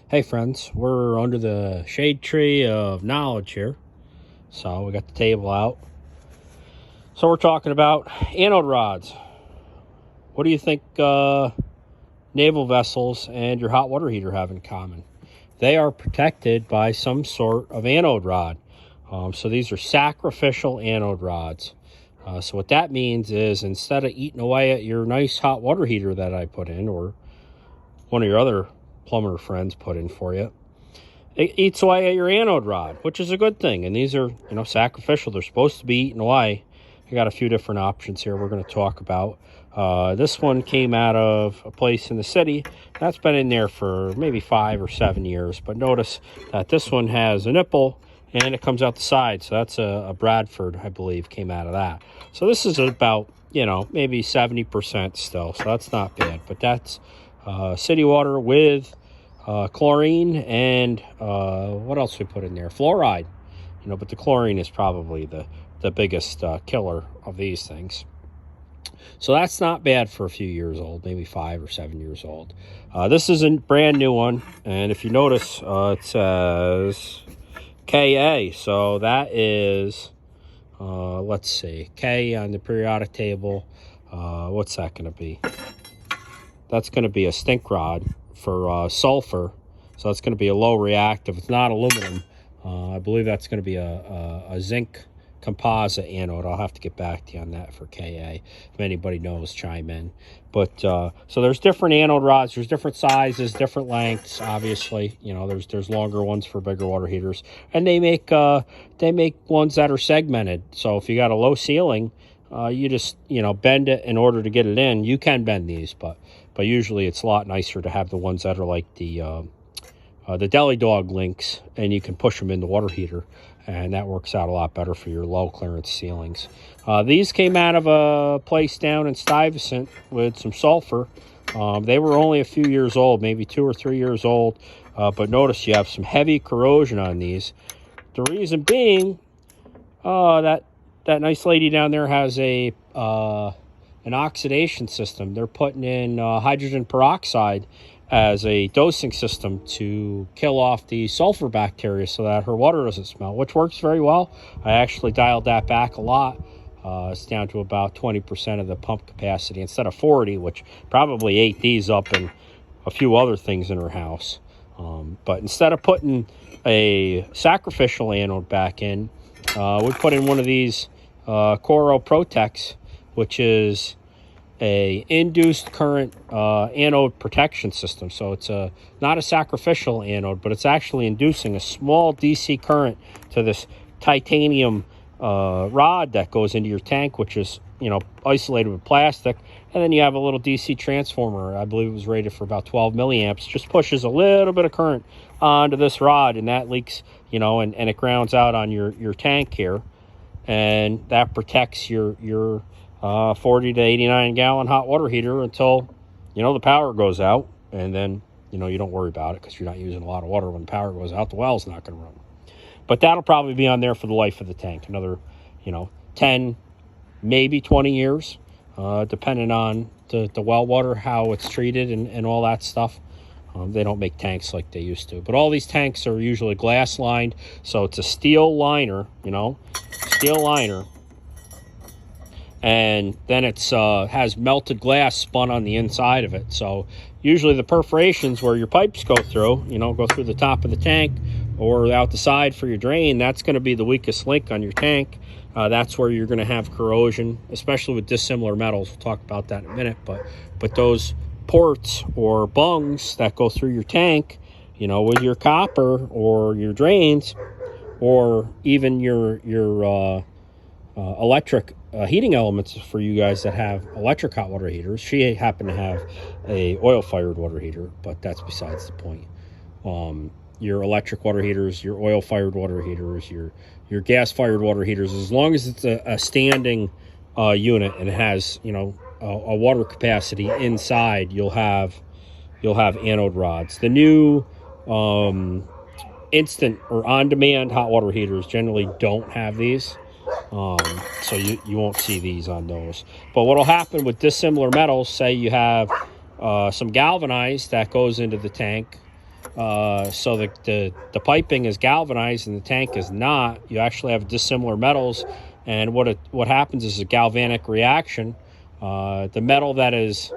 Hey friends, we're under the shade tree of knowledge here. So we got the table out. So we're talking about anode rods. What do you think naval vessels and your hot water heater have in common? They are protected by some sort of anode rod. So these are sacrificial anode rods. So what that means is instead of eating away at your nice hot water heater that I put in, or one of your other plumber friends put in for you, it eats away at your anode rod, which is a good thing. And these are, sacrificial. They're supposed to be eaten away. I got a few different options here we're going to talk about. This one came out of a place in the city. That's been in there for maybe 5 or 7 years. But notice that this one has a nipple and it comes out the side. So that's a Bradford, I believe, came out of that. So this is about, maybe 70% still. So that's not bad. But that's city water with chlorine and what else we put in there? Fluoride. But the chlorine is probably the biggest killer of these things. So that's not bad for a few years old, maybe 5 or 7 years old. This is a brand new one, and if you notice, it says Ka. So that is, let's see, K on the periodic table. What's that going to be? That's going to be a stink rod for sulfur. So it's going to be a low reactive. It's not aluminum. I believe that's going to be a zinc composite anode. I'll have to get back to you on that for Ka. If anybody knows, chime in. But so there's different anode rods. There's different sizes, different lengths. Obviously, there's longer ones for bigger water heaters, and they make ones that are segmented. So if you got a low ceiling, you just bend it in order to get it in. You can bend these, but usually it's a lot nicer to have the ones that are like the Deli Dog links, and you can push them in the water heater, and that works out a lot better for your low clearance ceilings. These came out of a place down in Stuyvesant with some sulfur. They were only a few years old, maybe 2 or 3 years old, but notice you have some heavy corrosion on these. The reason being that nice lady down there has an oxidation system. They're putting in hydrogen peroxide as a dosing system to kill off the sulfur bacteria so that her water doesn't smell, which works very well. I actually dialed that back a lot. It's down to about 20% of the pump capacity instead of 40, which probably ate these up and a few other things in her house. But instead of putting a sacrificial anode back in, we put in one of these Coro Protex, which is a induced current anode protection system. So it's not a sacrificial anode, but it's actually inducing a small DC current to this titanium rod that goes into your tank, which is isolated with plastic. And then you have a little DC transformer. I believe it was rated for about 12 milliamps. Just pushes a little bit of current onto this rod, and that leaks, and it grounds out on your tank here, and that protects your 40 to 89 gallon hot water heater until the power goes out, and then you don't worry about it because you're not using a lot of water. When the power goes out, the well's not going to run. But that'll probably be on there for the life of the tank, another 10, maybe 20 years, depending on the well water, how it's treated, and all that stuff. They don't make tanks like they used to, but all these tanks are usually glass lined, so it's a steel liner, and then it's has melted glass spun on the inside of it. So usually the perforations where your pipes go through, go through the top of the tank or out the side for your drain, that's going to be the weakest link on your tank. That's where you're going to have corrosion, especially with dissimilar metals. We'll talk about that in a minute. But those ports or bungs that go through your tank, with your copper or your drains, or even your electric heating elements for you guys that have electric hot water heaters. She happened to have a oil-fired water heater, but that's besides the point. Your electric water heaters, your oil-fired water heaters, your gas-fired water heaters, as long as it's a standing unit and it has a water capacity inside, you'll have anode rods. The new instant or on-demand hot water heaters generally don't have these. So you won't see these on those. But what will happen with dissimilar metals, say you have some galvanized that goes into the tank, So the piping is galvanized and the tank is not. You actually have dissimilar metals, and what happens is a galvanic reaction. The metal that is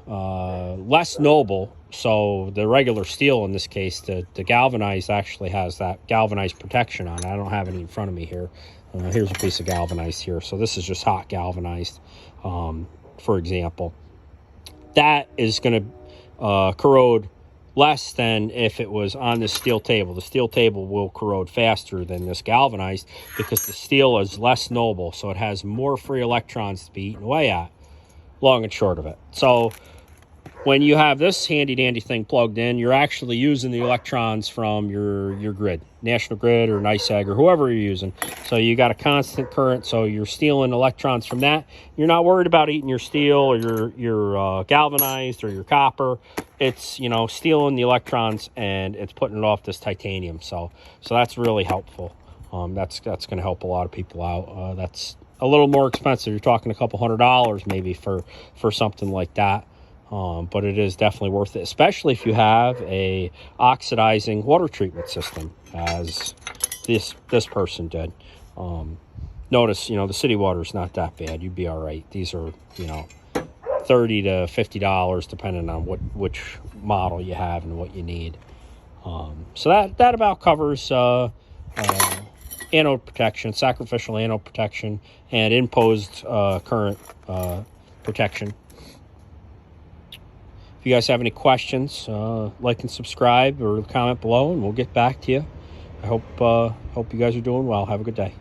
less noble, so the regular steel in this case, the galvanized actually has that galvanized protection on it. I don't have any in front of me here. Here's a piece of galvanized here. So this is just hot galvanized, for example. That is going to corrode less than if it was on the steel table. The steel table will corrode faster than this galvanized because the steel is less noble, so it has more free electrons to be eaten away at, long and short of it. So when you have this handy dandy thing plugged in, you're actually using the electrons from your grid, National Grid or NYSEG or whoever you're using. So you got a constant current, so you're stealing electrons from that. You're not worried about eating your steel or your galvanized or your copper. It's, you know, stealing the electrons and it's putting it off this titanium. So that's really helpful. That's going to help a lot of people out. That's a little more expensive. You're talking a couple $100 maybe for something like that. But it is definitely worth it, especially if you have a oxidizing water treatment system, as this person did. Notice, you know, the city water is not that bad. You'd be all right. These are, you know, $30 to $50 depending on which model you have and what you need. So that about covers anode protection, sacrificial anode protection, and imposed current protection. If you guys have any questions, like and subscribe or comment below, and we'll get back to you. I hope you guys are doing well. Have a good day.